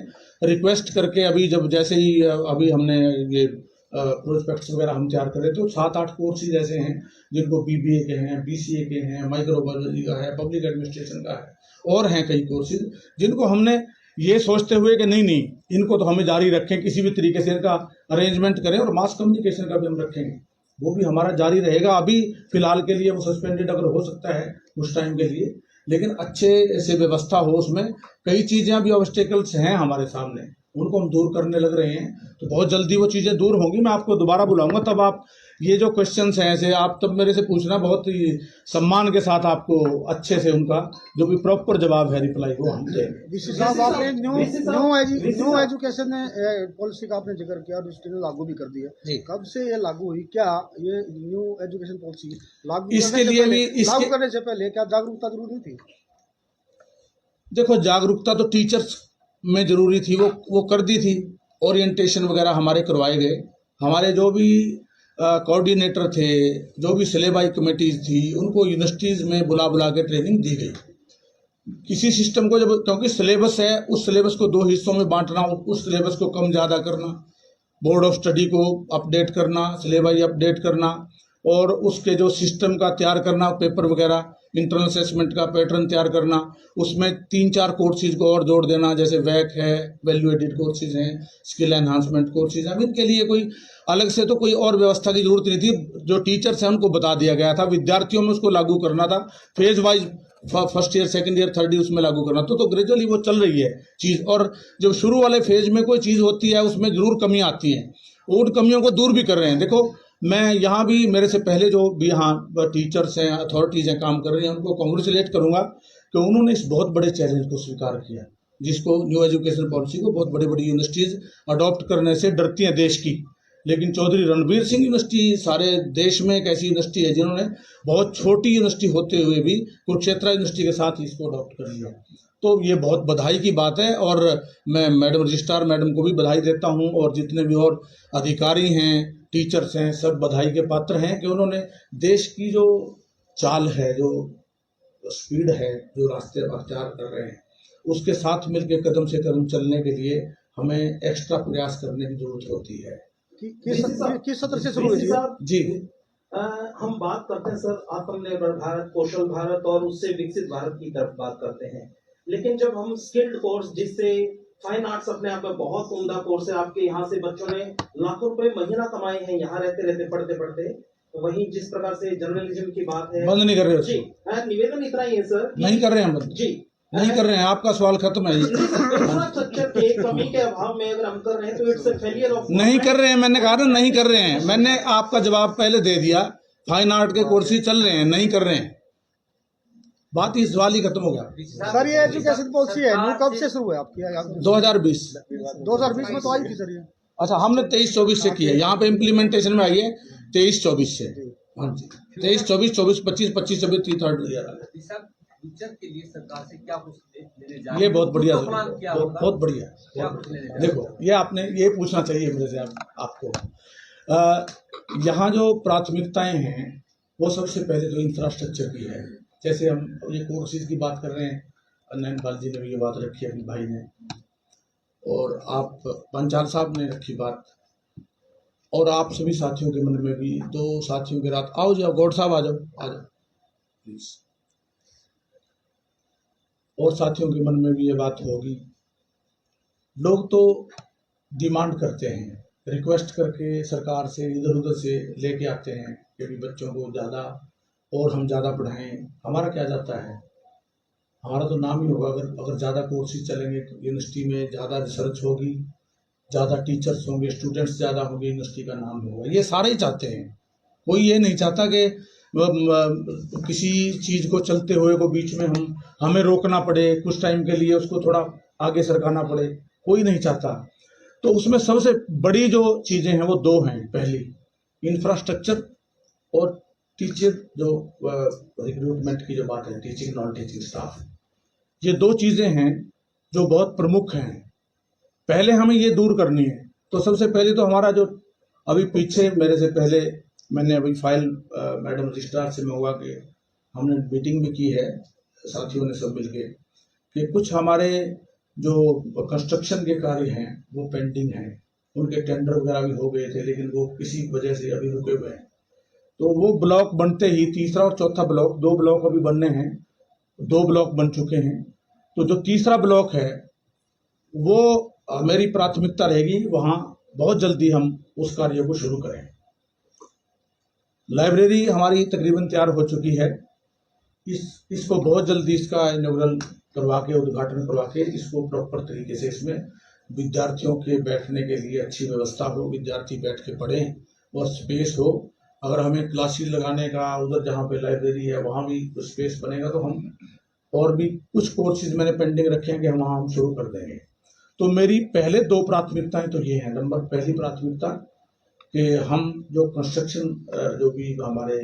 रिक्वेस्ट करके अभी जैसे ही अभी हमने ये प्रोस्पेक्ट्स वगैरह हम तैयार कर रहे थे, तो 7-8 कोर्सेज ऐसे हैं जिनको BBA के हैं, BCA के हैं, माइक्रोबायोलॉजी का है, पब्लिक एडमिनिस्ट्रेशन का है, और हैं कई कोर्सेज जिनको हमने ये सोचते हुए कि नहीं इनको तो हमें जारी रखें, किसी भी तरीके से इनका अरेंजमेंट करें, और मास कम्युनिकेशन का भी हम रखेंगे, वो भी हमारा जारी रहेगा। अभी फिलहाल के लिए वो सस्पेंडेड अगर हो सकता है उस टाइम के लिए, लेकिन अच्छे से व्यवस्था हो उसमें। कई चीज़ें अभी ऑब्स्टेकल्स हैं हमारे सामने, उनको हम दूर करने लग रहे हैं। तो बहुत जल्दी वो चीज़ें दूर होंगी। मैं आपको दोबारा बुलाऊंगा, तब आप ये जो क्वेश्चंस हैं ऐसे आप तब मेरे से पूछना, बहुत ही सम्मान के साथ आपको अच्छे से उनका जो भी प्रॉपर जवाब है, रिप्लाई वो हम देंगे। डीसी साहब, आपने न्यू एजुकेशन पॉलिसी का आपने जिक्र किया, यूनिवर्सिटी ने लागू भी कर दी है। कब से ये लागू हुई? क्या ये न्यू एजुकेशन पॉलिसी लागू करने से पहले क्या जागरूकता जरूरी थी? देखो, जागरूकता तो टीचर्स में जरूरी थी, वो कर दी थी। ओरिएंटेशन वगैरह हमारे करवाए गए। हमारे जो भी कोऑर्डिनेटर थे, जो भी सिलेबाई कमेटीज थी, उनको यूनिवर्सिटीज़ में बुला के ट्रेनिंग दी गई। किसी सिस्टम को जब, क्योंकि सिलेबस है, उस सिलेबस को 2 हिस्सों में बांटना, उस सिलेबस को कम ज़्यादा करना, बोर्ड ऑफ स्टडी को अपडेट करना, सिलेबाई अपडेट करना, और उसके जो सिस्टम का तैयार करना, पेपर वगैरह, इंटरनल असेसमेंट का पैटर्न तैयार करना, उसमें 3-4 कोर्सेज को और जोड़ देना, जैसे वैक है, वैल्यू एडिड कोर्सेज हैं, स्किल एनहांसमेंट कोर्सेज हैं। अब इनके लिए कोई अलग से तो कोई और व्यवस्था की जरूरत नहीं थी। जो टीचर्स हैं उनको बता दिया गया था, विद्यार्थियों में उसको लागू करना था, phase wise, first year, second year, third year उसमें लागू करना। तो ग्रेजुअली वो चल रही है चीज़। और जब शुरू वाले फेज में कोई चीज़ होती है उसमें जरूर कमियाँ आती हैं, उन कमियों को दूर भी कर रहे हैं। देखो, मैं यहाँ भी मेरे से पहले जो भी यहाँ टीचर्स हैं, अथॉरिटीज़ हैं, काम कर रही हैं, उनको कॉन्ग्रेचुलेट करूँगा कि उन्होंने इस बहुत बड़े चैलेंज को स्वीकार किया, जिसको न्यू एजुकेशन पॉलिसी को बहुत बड़ी बड़ी यूनिवर्सिटीज़ अडॉप्ट करने से डरती हैं देश की। लेकिन चौधरी रणबीर सिंह यूनिवर्सिटी सारे देश में एक ऐसी यूनिवर्सिटी है जिन्होंने बहुत छोटी यूनिवर्सिटी होते हुए भी कुरुक्षेत्र यूनिवर्सिटी के साथ इसको अडॉप्ट कर लिया। तो ये बहुत बधाई की बात है, और मैं मैडम रजिस्ट्रार मैडम को भी बधाई देता हूँ, और जितने भी और अधिकारी हैं, टीचर्स हैं, सब बधाई के पात्र हैं कि उन्होंने देश की जो चाल है, जो स्पीड है, जो रास्ते अख्तियार कर रहे हैं, उसके साथ मिलकर कदम से कदम चलने के लिए हमें एक्स्ट्रा प्रयास करने की जरूरत होती है। किस सत्र से शुरू हुई जी? हम बात करते हैं सर आत्मनिर्भर भारत, कौशल भारत और उससे विकसित भारत की तरफ बात करते हैं, लेकिन जब हम स्किल्ड कोर्स, जिससे फाइन आर्ट्स अपने आप में बहुत उम्दा कोर्स है, आपके यहाँ से बच्चों ने लाखों रुपए महीना कमाए हैं यहाँ रहते पढ़ते पढ़ते, वहीं जिस प्रकार से जर्नलिज्म की बात है, बंद नहीं कर रहे हो जी, निवेदन इतना ही है सर, नहीं कर रहे हैं बंद जी, नहीं कर रहे हैं, आपका सवाल खत्म है। इंफ्रास्ट्रक्चर के कमी के अभाव में अगर हम कर रहे हैं तो इट्स अ फेलियर ऑफ, नहीं कर रहे हैं, मैंने कहा ना नहीं कर रहे हैं, मैंने आपका जवाब पहले दे दिया। फाइन आर्ट के कोर्सेज चल रहे हैं, नहीं कर रहे हैं, बात ही सवाल ही खत्म हो गया। सर, ये एजुकेशन पॉलिसी है न्यू कब से शुरू है आपकी? 2020 में तो आई थी सर ये। अच्छा, हमने 23-24 से की है, यहाँ पे इम्प्लीमेंटेशन में आई है 23-24 से। हाँ जी, 23-24, 24-25, 25-26 थर्ड ईयर फ्यूचर के लिए सरकार से क्या कुछ लेने जा रहे हैं? ये बहुत बढ़िया, बहुत बढ़िया। देखो, ये आपने ये पूछना चाहिए मेरे से आपको। यहाँ जो प्राथमिकताएं हैं वो सबसे पहले तो इंफ्रास्ट्रक्चर की है। जैसे हम ये कोर्सेज की बात कर रहे हैं, नैनपाल जी ने भी ये बात रखी अपने भाई ने, और आप पंचाल साहब ने रखी बात, और आप सभी साथियों के मन में भी, 2 साथियों के रात आओ जाओ, गौड़ साहब आ जाओ प्लीज, और साथियों के मन में भी ये बात होगी। लोग तो डिमांड करते हैं, रिक्वेस्ट करके सरकार से इधर उधर से लेके आते हैं कि भी बच्चों को ज़्यादा और हम ज़्यादा पढ़ाएं। हमारा क्या जाता है, हमारा तो नाम ही होगा अगर ज़्यादा कोर्सेज चलेंगे, यूनिवर्सिटी में ज़्यादा रिसर्च होगी, ज़्यादा टीचर्स होंगे, स्टूडेंट्स ज़्यादा होंगे, यूनिवर्सिटी का नाम होगा। ये सारे ही चाहते हैं, कोई ये नहीं चाहता कि किसी चीज़ को चलते हुए को बीच में हमें रोकना पड़े, कुछ टाइम के लिए उसको थोड़ा आगे सरकाना पड़े, कोई नहीं चाहता। तो उसमें सबसे बड़ी जो चीज़ें हैं वो 2 हैं। पहली इंफ्रास्ट्रक्चर और टीचर जो रिक्रूटमेंट की जो बात है, टीचिंग नॉन टीचिंग स्टाफ, ये 2 चीज़ें हैं जो बहुत प्रमुख हैं। पहले हमें ये दूर करनी है। तो सबसे पहले तो हमारा जो अभी पीछे मेरे से पहले मैंने अभी फाइल मैडम रजिस्ट्रार से मंगवा के हमने मीटिंग भी की है साथियों ने सब मिलके, कि कुछ हमारे जो कंस्ट्रक्शन के कार्य हैं वो पेंडिंग हैं, उनके टेंडर वगैरह भी हो गए थे लेकिन वो किसी वजह से अभी रुके हुए हैं। तो वो ब्लॉक बनते ही, 3रा और 4था ब्लॉक, 2 ब्लॉक अभी बनने हैं, 2 ब्लॉक बन चुके हैं। तो जो 3रा ब्लॉक है वो मेरी प्राथमिकता रहेगी, वहाँ बहुत जल्दी हम उस कार्य को शुरू करें। लाइब्रेरी हमारी तकरीबन तैयार हो चुकी है, इसको बहुत जल्दी इसका इनॉग्रल करवा के, उद्घाटन करवा के, इसको प्रॉपर तरीके से इसमें विद्यार्थियों के बैठने के लिए अच्छी व्यवस्था हो, विद्यार्थी बैठ के पढ़ें और स्पेस हो। अगर हमें क्लासेस लगाने का उधर जहाँ पे लाइब्रेरी है वहाँ भी स्पेस बनेगा तो हम और भी कुछ कोर्सेज मैंने पेंडिंग रखे हैं कि हम वहाँ शुरू कर देंगे। तो मेरी पहले 2 प्राथमिकताएं तो ये हैं। नंबर पहली प्राथमिकता कि हम जो कंस्ट्रक्शन जो भी हमारे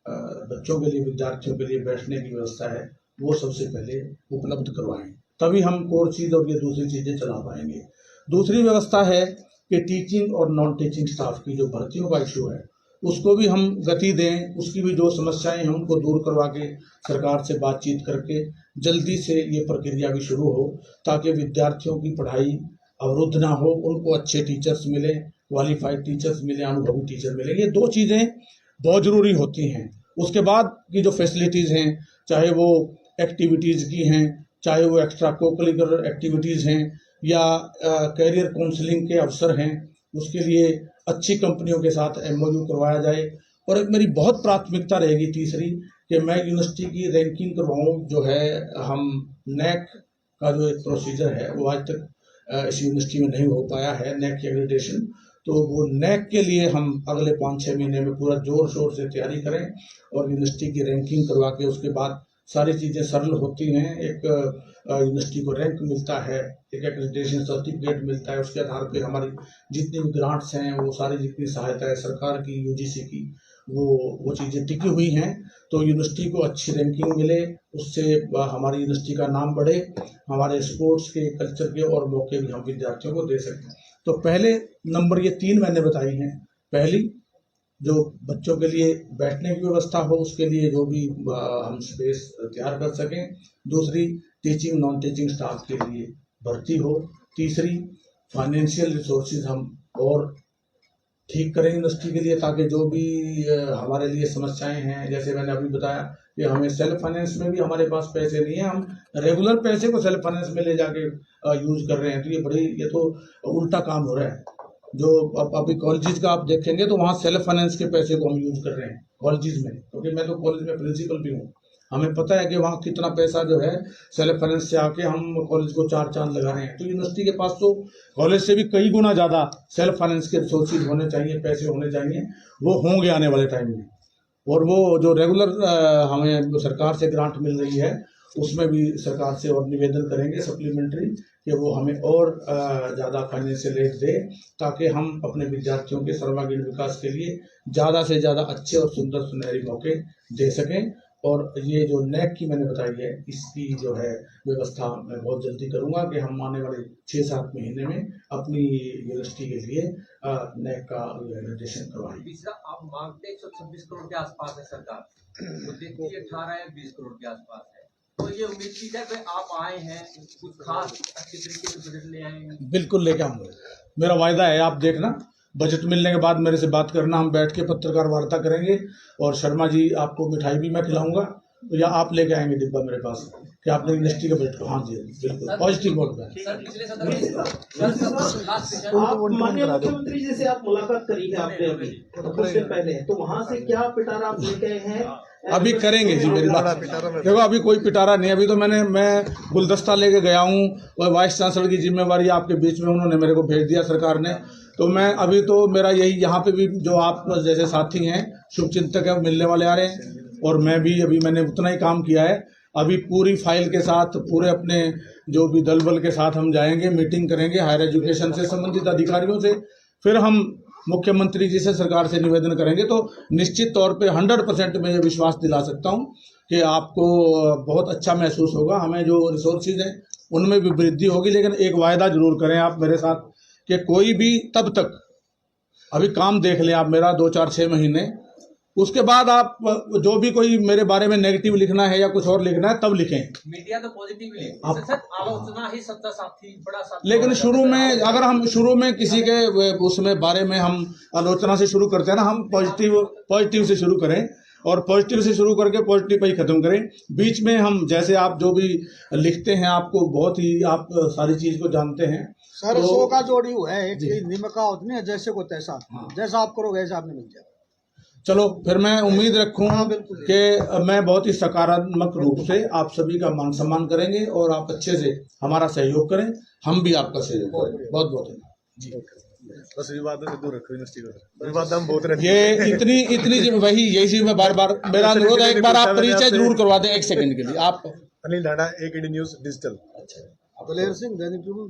बच्चों के लिए, विद्यार्थियों के लिए बैठने की व्यवस्था है वो सबसे पहले उपलब्ध करवाएं, तभी हम कोर्सेज और ये दूसरी चीज़ें चला पाएंगे। दूसरी व्यवस्था है कि टीचिंग और नॉन टीचिंग स्टाफ की जो भर्तियों का इशू है उसको भी हम गति दें, उसकी भी जो समस्याएं हैं उनको दूर करवा के सरकार से बातचीत करके जल्दी से ये प्रक्रिया भी शुरू हो, ताकि विद्यार्थियों की पढ़ाई अवरुद्ध ना हो, उनको अच्छे टीचर्स मिले, क्वालिफाइड टीचर्स मिले, अनुभवी टीचर मिले। ये 2 चीज़ें बहुत ज़रूरी होती हैं। उसके बाद की जो फैसिलिटीज़ हैं, चाहे वो एक्टिविटीज़ की हैं, चाहे वो एक्स्ट्रा कोकरिकुलर एक्टिविटीज़ हैं या कैरियर काउंसलिंग के अवसर हैं, उसके लिए अच्छी कंपनियों के साथ MOU करवाया जाए। और एक मेरी बहुत प्राथमिकता रहेगी तीसरी कि मैं यूनिवर्सिटी की रैंकिंग करवाऊँ। जो है हम NAC का जो एक प्रोसीजर है वो आज तक इस यूनिवर्सिटी में नहीं हो पाया है, NAC की एक्रेडिटेशन। तो वो NAC के लिए हम अगले 5-6 महीने में पूरा जोर शोर से तैयारी करें और यूनिवर्सिटी की रैंकिंग करवा के उसके बाद सारी चीज़ें सरल होती हैं। एक यूनिवर्सिटी को रैंक मिलता है, एक एक्रेडिटेशन सर्टिफिकेट मिलता है, उसके आधार पर हमारी जितनी भी ग्रांट्स हैं, वो सारी जितनी सहायता है सरकार की, UGC की, वो चीज़ें टिकी हुई हैं। तो यूनिवर्सिटी को अच्छी रैंकिंग मिले, उससे हमारी यूनिवर्सिटी का नाम बढ़े, हमारे स्पोर्ट्स के, कल्चर के और मौके भी हम विद्यार्थियों को दे सकें। तो पहले नंबर ये 3 मैंने बताई हैं। पहली, जो बच्चों के लिए बैठने की व्यवस्था हो, उसके लिए जो भी हम स्पेस तैयार कर सकें। दूसरी, टीचिंग नॉन टीचिंग स्टाफ के लिए भर्ती हो। तीसरी, फाइनेंशियल रिसोर्सेज हम और ठीक करें यूनिवर्सिटी के लिए, ताकि जो भी हमारे लिए समस्याएं हैं, जैसे मैंने अभी बताया कि हमें सेल्फ फाइनेंस में भी हमारे पास पैसे नहीं है, हम रेगुलर पैसे को सेल्फ फाइनेंस में ले जाके यूज कर रहे हैं। तो ये तो उल्टा काम हो रहा है। जो अभी कॉलेजेस का आप देखेंगे तो वहाँ सेल्फ फाइनेंस के पैसे को हम यूज कर रहे हैं कॉलेजेस में, क्योंकि मैं तो कॉलेज में प्रिंसिपल भी हूँ। हमें पता है कि वहाँ कितना पैसा जो है सेल्फ फाइनेंस से आके हम कॉलेज को 4 चांद लगा रहे हैं। तो यूनिवर्सिटी के पास तो कॉलेज से भी कई गुना ज़्यादा सेल्फ फाइनेंस के रिसोर्सेज होने चाहिए, पैसे होने चाहिए, वो होंगे आने वाले टाइम में। और वो जो रेगुलर हमें सरकार से ग्रांट मिल रही है उसमें भी सरकार से और निवेदन करेंगे सप्लीमेंट्री कि वो हमें और ज़्यादा फाइनेंशियल एड दे, ताकि हम अपने विद्यार्थियों के सर्वांगीण विकास के लिए ज़्यादा से ज़्यादा अच्छे और सुंदर सुनहरी मौके दे सकें। और ये जो NAC की मैंने बताई है, इसकी जो है व्यवस्था मैं बहुत जल्दी करूंगा कि हम आने वाले 6-7 महीने में अपनी यूनिवर्सिटी के लिए NAC का एक्रेडिटेशन करवाएंगे। तीसरा, आप मांगते 126 करोड़ के आसपास है सरकार, तो देखती है 18 या 20 करोड़ के आसपास है। तो ये उम्मीद की जाए कि आप आए हैं कुछ खास अच्छे तरीके से बजट ले आएंगे। बिल्कुल लेके आऊँगा, मेरा वायदा है। आप देखना, बजट मिलने के बाद मेरे से बात करना, हम बैठ के पत्रकार वार्ता करेंगे और शर्मा जी आपको मिठाई भी मैं खिलाऊंगा, या आप लेके आएंगे डिब्बा मेरे पास कि आपने यूनिवर्सिटी का बजट। हाँ जी, बिल्कुल पॉजिटिव बोल रहे हैं। माननीय मुख्यमंत्री जी से आप मुलाकात करी है आपने अभी कुछ दिन पहले, तो वहाँ से क्या पिटारा आप लेके आए हैं? अभी करेंगे जी, मेरी बात देखो, अभी कोई पिटारा नहीं। अभी तो मैं गुलदस्ता लेके गया हूँ और वाइस चांसलर की जिम्मेवारी आपके बीच में उन्होंने मेरे को भेज दिया सरकार ने। तो मैं अभी तो मेरा यही, यहाँ पे भी जो आप जैसे साथी हैं, शुभचिंतक हैं, मिलने वाले आ रहे हैं, और मैं भी अभी मैंने उतना ही काम किया है। अभी पूरी फाइल के साथ, पूरे अपने जो भी दल बल के साथ हम जाएंगे, मीटिंग करेंगे हायर एजुकेशन से संबंधित अधिकारियों से, फिर हम मुख्यमंत्री जी से सरकार से निवेदन करेंगे। तो निश्चित तौर पे 100% मैं ये विश्वास दिला सकता हूँ कि आपको बहुत अच्छा महसूस होगा। हमें जो रिसोर्सेज हैं उनमें भी वृद्धि होगी, लेकिन एक वायदा जरूर करें आप मेरे साथ कि कोई भी तब तक, अभी काम देख लें आप मेरा 2-4-6 महीने, उसके बाद आप जो भी कोई मेरे बारे में नेगेटिव लिखना है या कुछ और लिखना है तब लिखें। मीडिया तो पॉजिटिव ही आलोचना ही सत्ता साथी बड़ा साथी। लेकिन शुरू में अगर हम शुरू में किसी के उसमें बारे में हम आलोचना से शुरू करते हैं ना, हम पॉजिटिव से शुरू करें और पॉजिटिव से शुरू करके पॉजिटिव पर ही खत्म करें। बीच में हम जैसे आप जो भी लिखते हैं, आपको बहुत ही, आप सारी चीज को जानते हैं सर। तो, का जोड़ी हुआ है एक निमका उतनी है, जैसे को तैसा, जैसा आप करोगे वैसा आपने मिल जाएगा। चलो फिर मैं उम्मीद रखूं कि मैं बहुत ही सकारात्मक रूप से आप सभी का मान सम्मान करेंगे और आप अच्छे से हमारा सहयोग करें, हम भी आपका सहयोग करें। बहुत बहुत धन्यवाद। बस विवादों से दूर रखो यूनिवर्सिटी को, विवाद हम बहुत रहते ये इतनी वही यही चीज मैं बार बार मेरा अनुरोध है, एक बार आप परिचय जरूर करवा दें 1 सेकंड के लिए। आप अनिल ढाडा, AKD न्यूज डिजिटल। दलेर सिंह, दैनिक ट्रिब्यून।